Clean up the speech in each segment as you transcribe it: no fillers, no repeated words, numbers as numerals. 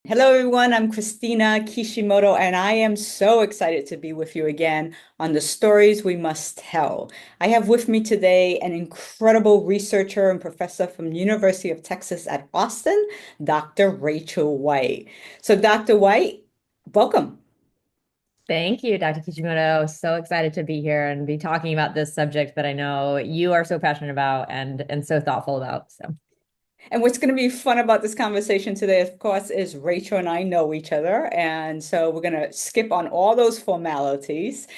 Hello, everyone. I'm Christina Kishimoto, and I am so excited to be with you again on the stories we must tell. I have with me today an incredible researcher and professor from University of Texas at Austin, Dr. Rachael White. So, Dr. White, welcome. Thank you, Dr. Kishimoto. So excited to be here and be talking about this subject that I know you are so passionate about and so thoughtful about. So, And what's going to be fun about this conversation today, of course, is Rachel and I know each other. And so we're going to skip on all those formalities.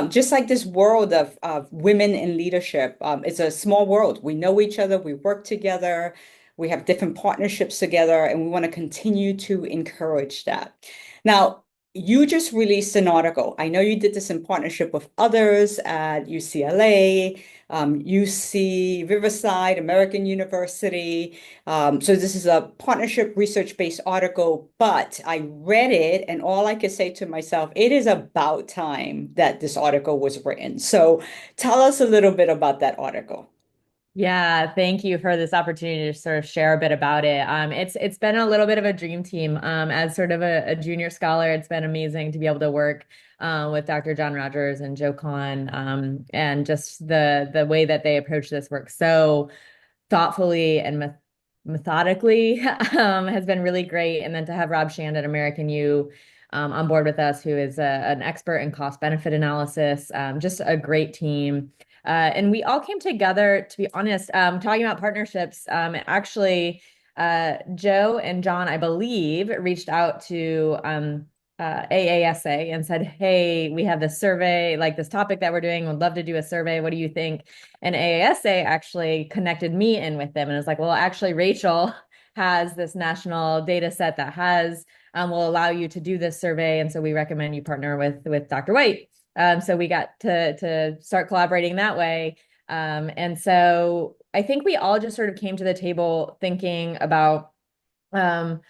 Just like this world of women in leadership, it's a small world. We know each other, we work together, we have different partnerships together, and we want to continue to encourage that. Now, you just released an article. I know you did this in partnership with others at UCLA, UC Riverside, American University. So this is a partnership research-based article, but I read it and all I could say to myself, it is about time that this article was written. So tell us a little bit about that article. yeah, thank you for this opportunity to sort of share a bit about it. It's been a little bit of a dream team. As sort of a junior scholar, it's been amazing to be able to work with Dr. John Rogers and Joe Kahn, and just the way that they approach this work so thoughtfully and methodically has been really great. And then to have Rob Shand at American U on board with us, who is an expert in cost benefit analysis, just a great team. And we all came together, to be honest, talking about partnerships. Actually, Joe and John, I believe, reached out to AASA and said, "Hey, we have this survey, like this topic that we're doing. Would love to do a survey. What do you think?" And AASA actually connected me in with them and was like, "Well, actually, Rachael has this national data set that will allow you to do this survey, and so we recommend you partner with Dr. White." So we got to start collaborating that way. And so I think we all just sort of came to the table thinking about um,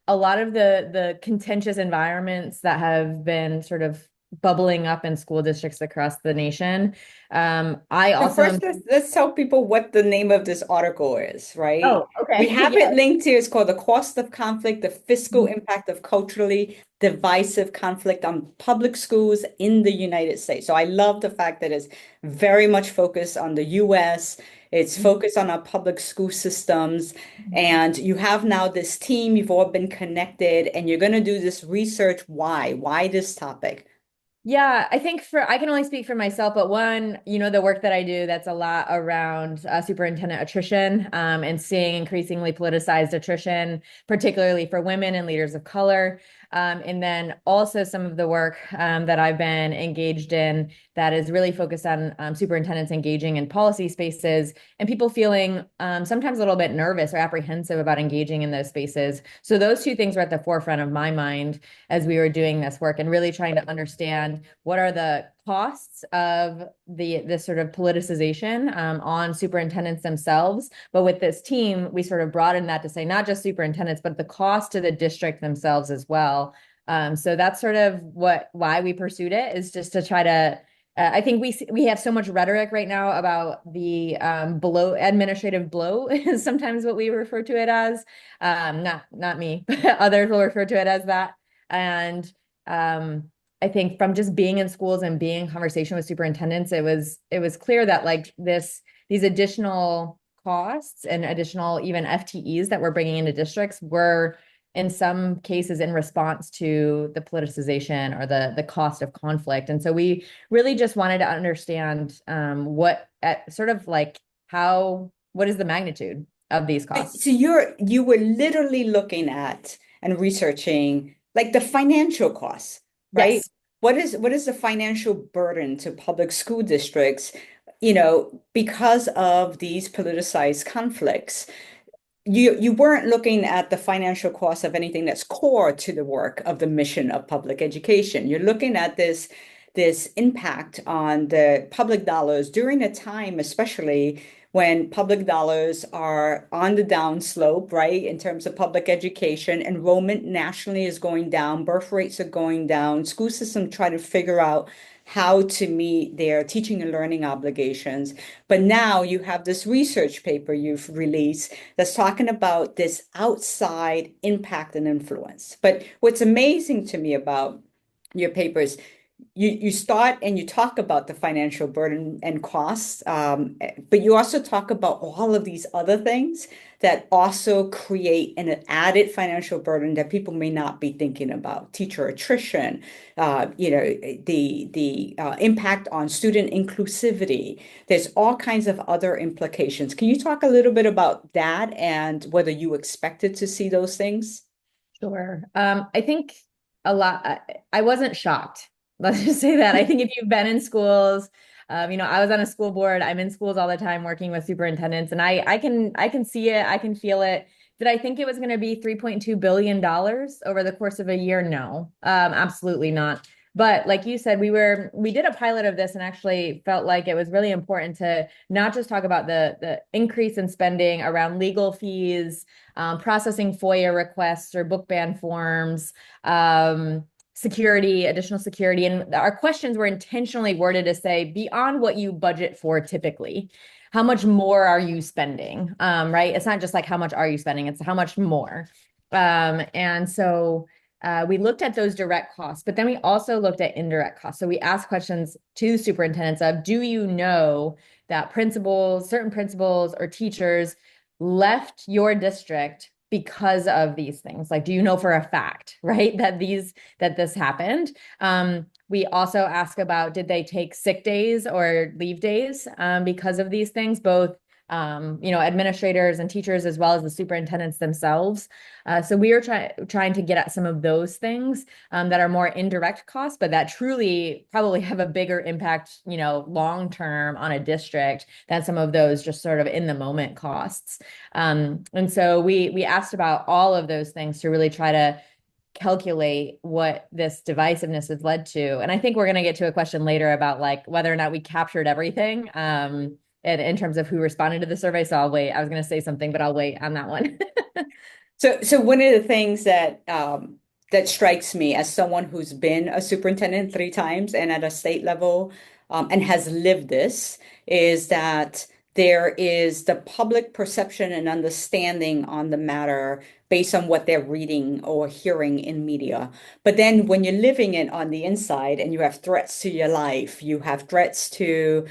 a lot of the contentious environments that have been sort of bubbling up in school districts across the nation. I So also first, am. let's tell people what the name of this article is, right? Oh, We okay. have it Yeah. linked here. It's called The Cost of Conflict, the Fiscal Impact of Culturally Divisive Conflict on Public Schools in the United States. So I love the fact that it's very much focused on the US. It's focused on our public school systems. And you have now this team, you've all been connected, and you're going to do this research. Why? Why this topic? Yeah, I think I can only speak for myself, but one, the work that I do, that's a lot around superintendent attrition, and seeing increasingly politicized attrition, particularly for women and leaders of color. And then also some of the work that I've been engaged in that is really focused on superintendents engaging in policy spaces and people feeling sometimes a little bit nervous or apprehensive about engaging in those spaces. So those two things were at the forefront of my mind as we were doing this work and really trying to understand what are the costs of this sort of politicization on superintendents themselves. But with this team, we sort of broadened that to say not just superintendents, but the cost to the district themselves as well. So that's sort of why we pursued it, is just to try to. I think we have so much rhetoric right now about the blow administrative blow is sometimes what we refer to it as. Not me, but others will refer to it as that. And I think from just being in schools and being in conversation with superintendents, it was clear that like these additional costs and additional even FTEs that we're bringing into districts were in some cases in response to the politicization or the cost of conflict. And so we really just wanted to understand what at sort of like what is the magnitude of these costs. So you were literally looking at and researching like the financial costs, right? Yes. What is the financial burden to public school districts, because of these politicized conflicts? You weren't looking at the financial cost of anything that's core to the work of the mission of public education. You're looking at this impact on the public dollars during a time, especially when public dollars are on the downslope, right? In terms of public education, enrollment nationally is going down, birth rates are going down, school systems try to figure out how to meet their teaching and learning obligations. But now you have this research paper you've released that's talking about this outside impact and influence. But what's amazing to me about your papers, you start and you talk about the financial burden and costs, but you also talk about all of these other things that also create an added financial burden that people may not be thinking about. Teacher attrition, the impact on student inclusivity. There's all kinds of other implications. Can you talk a little bit about that and whether you expected to see those things? Sure. I think a lot, I wasn't shocked. Let's just say that. I think if you've been in schools, I was on a school board. I'm in schools all the time working with superintendents, and I can see it, I can feel it. Did I think it was going to be $3.2 billion over the course of a year? No, absolutely not. But like you said, we did a pilot of this and actually felt like it was really important to not just talk about the increase in spending around legal fees, processing FOIA requests or book ban forms, security, additional security. And our questions were intentionally worded to say beyond what you budget for typically, how much more are you spending? Right? It's not just like how much are you spending, it's how much more. And so we looked at those direct costs, but then we also looked at indirect costs. So we asked questions to superintendents of, do you know that certain principals or teachers left your district because of these things? Like, do you know for a fact, right, that this happened? We also ask about, did they take sick days or leave days because of these things, both administrators and teachers, as well as the superintendents themselves. So we are trying to get at some of those things that are more indirect costs, but that truly probably have a bigger impact, long term on a district than some of those just sort of in the moment costs. And so we asked about all of those things to really try to calculate what this divisiveness has led to. And I think we're going to get to a question later about like whether or not we captured everything. And in terms of who responded to the survey. So I'll wait. I was going to say something, but I'll wait on that one. So one of the things that strikes me as someone who's been a superintendent 3 times and at a state level, and has lived this, is that there is the public perception and understanding on the matter based on what they're reading or hearing in media. But then when you're living it on the inside and you have threats to your life, you have threats to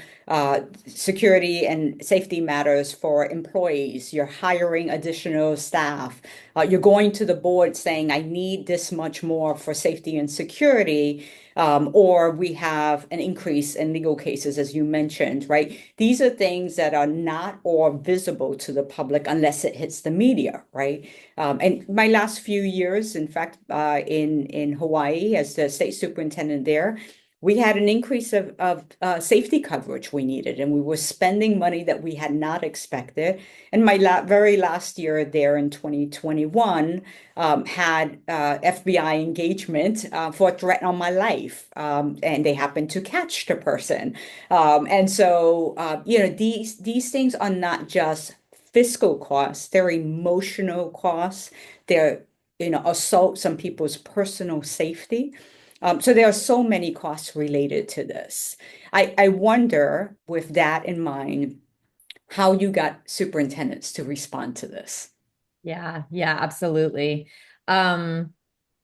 security and safety matters for employees, you're hiring additional staff, you're going to the board saying, I need this much more for safety and security. Or we have an increase in legal cases, as you mentioned, right? These are things that are not or visible to the public unless it hits the media, right? And my last few years, in fact, in Hawaii as the state superintendent there, we had an increase of safety coverage we needed, and we were spending money that we had not expected. And my very last year there in 2021 had FBI engagement for a threat on my life, and they happened to catch the person. And so, these things are not just fiscal costs; they're emotional costs. They're assault some people's personal safety. So there are so many costs related to this. I wonder, with that in mind, how you got superintendents to respond to this. Yeah, yeah, absolutely. Um,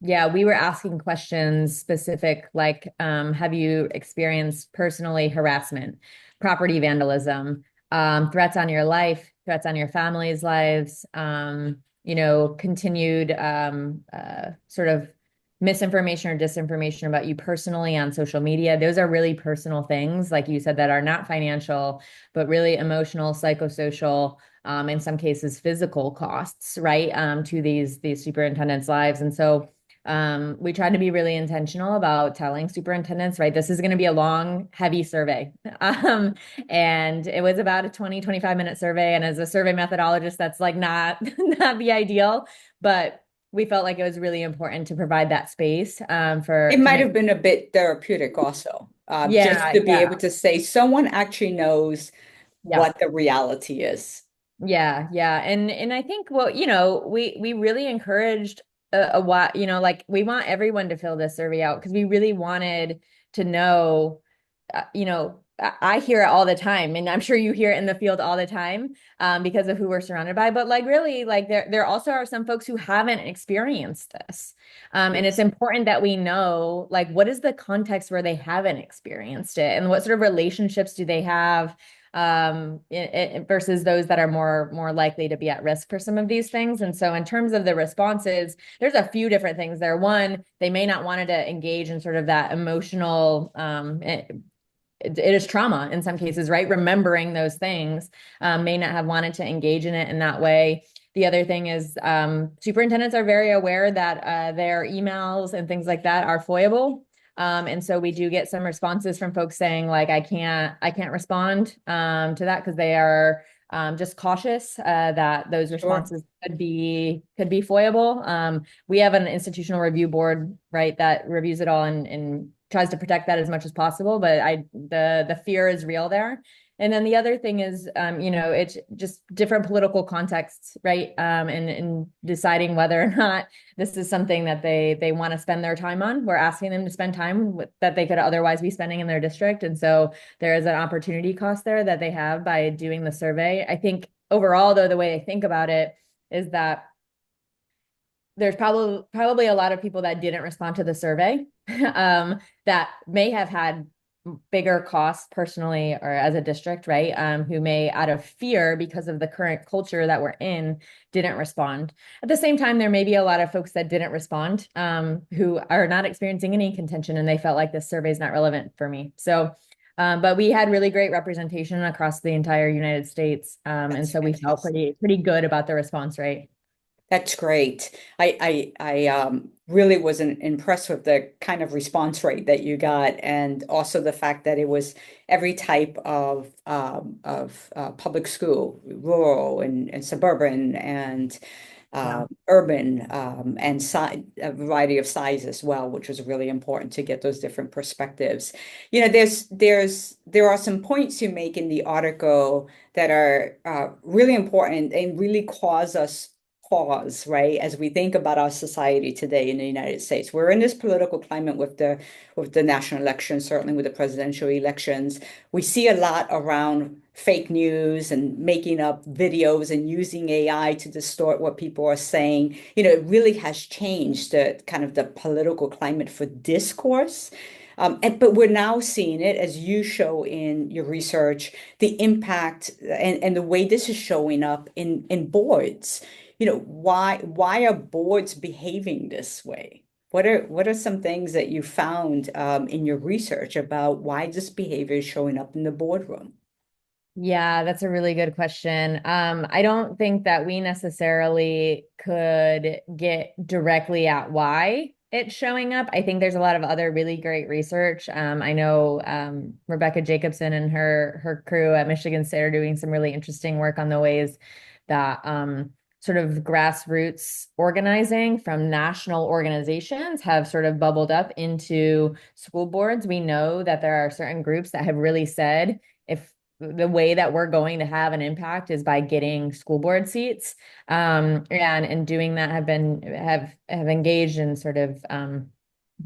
yeah, we were asking questions specific, like, have you experienced personally harassment, property vandalism, threats on your life, threats on your family's lives, continued sort of misinformation or disinformation about you personally on social media. Those are really personal things, like you said, that are not financial, but really emotional, psychosocial, in some cases physical costs, right, to these superintendents' lives. And so we tried to be really intentional about telling superintendents, right, this is going to be a long, heavy survey. And it was about a 25-minute survey. And as a survey methodologist, that's like not the ideal, but we felt like it was really important to provide that space It to might make. have been a bit therapeutic also, just Yeah, to be able yeah, to say someone actually knows yeah. what the reality is. Yeah, yeah. And I think, well, we really encouraged a lot, like we want everyone to fill this survey out because we really wanted to know I hear it all the time, and I'm sure you hear it in the field all the time, because of who we're surrounded by. But like, really, like there also are some folks who haven't experienced this, and it's Yes. important that we know, like, what is the context where they haven't experienced it, and what sort of relationships do they have, versus those that are more likely to be at risk for some of these things. And so, in terms of the responses, there's a few different things there. One, they may not wanted to engage in sort of that emotional, it is trauma in some cases, right? Remembering those things, may not have wanted to engage in it in that way. The other thing is, superintendents are very aware that their emails and things like that are foiable. And so we do get some responses from folks saying, like, I can't respond to that because they are, just cautious that those Sure. responses could be foiable. We have an institutional review board, right, that reviews it all and tries to protect that as much as possible. But the fear is real there. And then the other thing is, it's just different political contexts, right? And deciding whether or not this is something that they want to spend their time on. We're asking them to spend time that they could otherwise be spending in their district. And so there is an opportunity cost there that they have by doing the survey. I think overall, though, the way I think about it is that there's probably a lot of people that didn't respond to the survey, that may have had bigger costs personally or as a district, right? Who may, out of fear because of the current culture that we're in, didn't respond. At the same time, there may be a lot of folks that didn't respond, who are not experiencing any contention and they felt like this survey is not relevant for me. So, but we had really great representation across the entire United States, and That's so we felt fantastic. pretty good about the response rate. That's great. I really was impressed with the kind of response rate that you got, and also the fact that it was every type of public school, rural and suburban and Yeah. urban, and si a variety of size as well, which was really important to get those different perspectives. There are some points you make in the article that are really important and really cause us pause, right? As we think about our society today in the United States, we're in this political climate with the national elections, certainly with the presidential elections. We see a lot around fake news and making up videos and using AI to distort what people are saying. It really has changed the kind of the political climate for discourse. But we're now seeing it, as you show in your research, the impact and the way this is showing up in boards. Why are boards behaving this way? What are some things that you found in your research about why this behavior is showing up in the boardroom? Yeah, that's a really good question. I don't think that we necessarily could get directly at why it's showing up. I think there's a lot of other really great research. I know, Rebecca Jacobson and her crew at Michigan State are doing some really interesting work on the ways that, sort of grassroots organizing from national organizations have sort of bubbled up into school boards. We know that there are certain groups that have really said, if the way that we're going to have an impact is by getting school board seats, and doing that have engaged in sort of,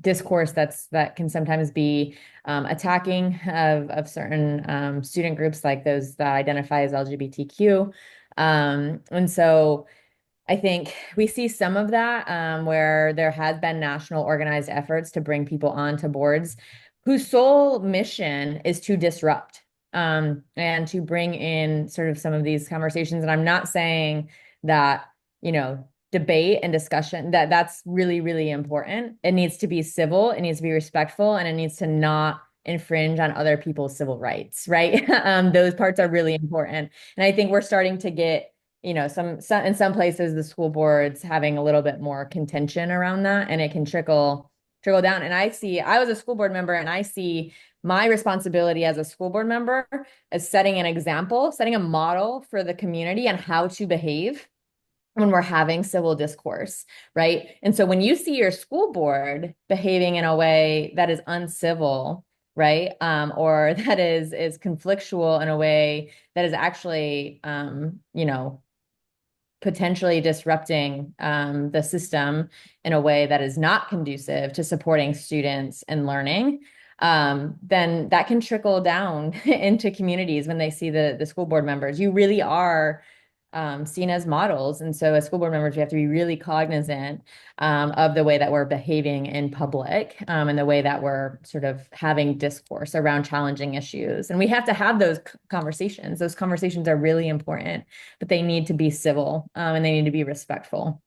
discourse that can sometimes be, attacking of certain, student groups, like those that identify as LGBTQ. And so I think we see some of that, where there has been national organized efforts to bring people onto boards whose sole mission is to disrupt, and to bring in sort of some of these conversations. And I'm not saying that, debate and discussion, that's really, really important. It needs to be civil, it needs to be respectful, and it needs to not infringe on other people's civil rights, right? Those parts are really important. And I think we're starting to get, some in some places the school boards having a little bit more contention around that, and it can trickle down. And I was a school board member, and I see my responsibility as a school board member as setting an example, setting a model for the community and how to behave when we're having civil discourse, right? And so when you see your school board behaving in a way that is uncivil, right, or that is conflictual in a way that is actually, potentially disrupting, the system in a way that is not conducive to supporting students and learning, then that can trickle down into communities when they see the school board members. You really are seen as models. And so as school board members, we have to be really cognizant of the way that we're behaving in public and the way that we're sort of having discourse around challenging issues. And we have to have those conversations. Those conversations are really important, but they need to be civil and they need to be respectful.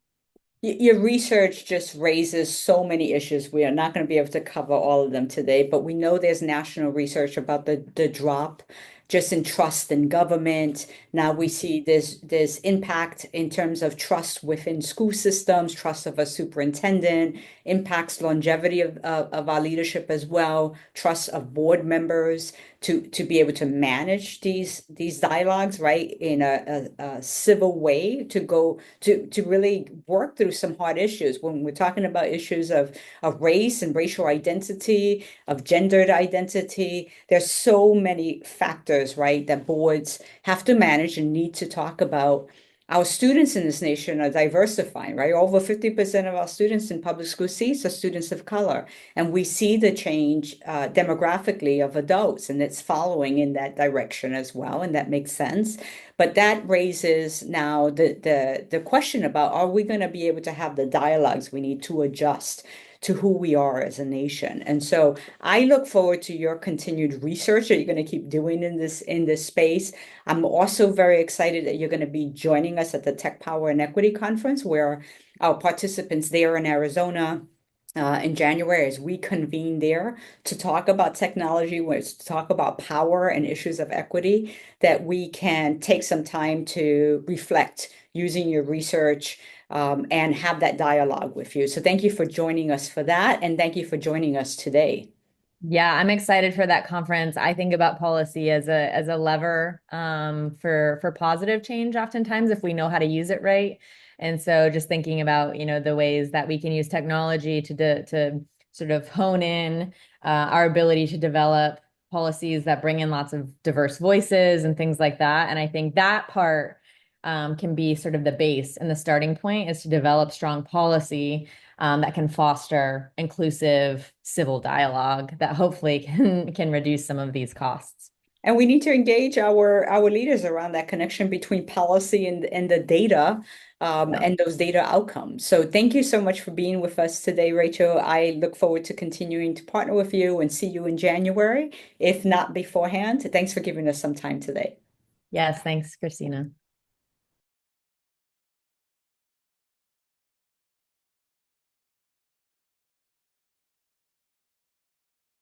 Your research just raises so many issues. We are not going to be able to cover all of them today, but we know there's national research about the drop just in trust in government. Now we see there's impact in terms of trust within school systems, trust of a superintendent, impacts longevity of our leadership as well, trust of board members to be able to manage these dialogues, right, in a civil way to go to really work through some hard issues. When we're talking about issues of race and racial identity, of gendered identity, there's so many factors, right, that boards have to manage and need to talk about. Our students in this nation are diversifying, right? Over 50% of our students in public school seats are students of color. And we see the change demographically of adults, and it's following in that direction as well. And that makes sense. But that raises now the question about, are we going to be able to have the dialogues we need to adjust to who we are as a nation? And so I look forward to your continued research that you're going to keep doing in this space. I'm also very excited that you're going to be joining us at the Tech Power and Equity Conference, where our participants there in Arizona in January as we convene there to talk about technology, to talk about power and issues of equity, that we can take some time to reflect using your research and have that dialogue with you. So thank you for joining us for that, and thank you for joining us today. Yeah, I'm excited for that conference. I think about policy as a lever for positive change oftentimes if we know how to use it right. And so just thinking about, the ways that we can use technology to sort of hone in our ability to develop policies that bring in lots of diverse voices and things like that. And I think that part can be sort of the base and the starting point is to develop strong policy that can foster inclusive civil dialogue that hopefully can reduce some of these costs. And we need to engage our leaders around that connection between policy and the data Yeah. and those data outcomes. So thank you so much for being with us today, Rachel. I look forward to continuing to partner with you and see you in January, if not beforehand. Thanks for giving us some time today. Yes, thanks, Christina.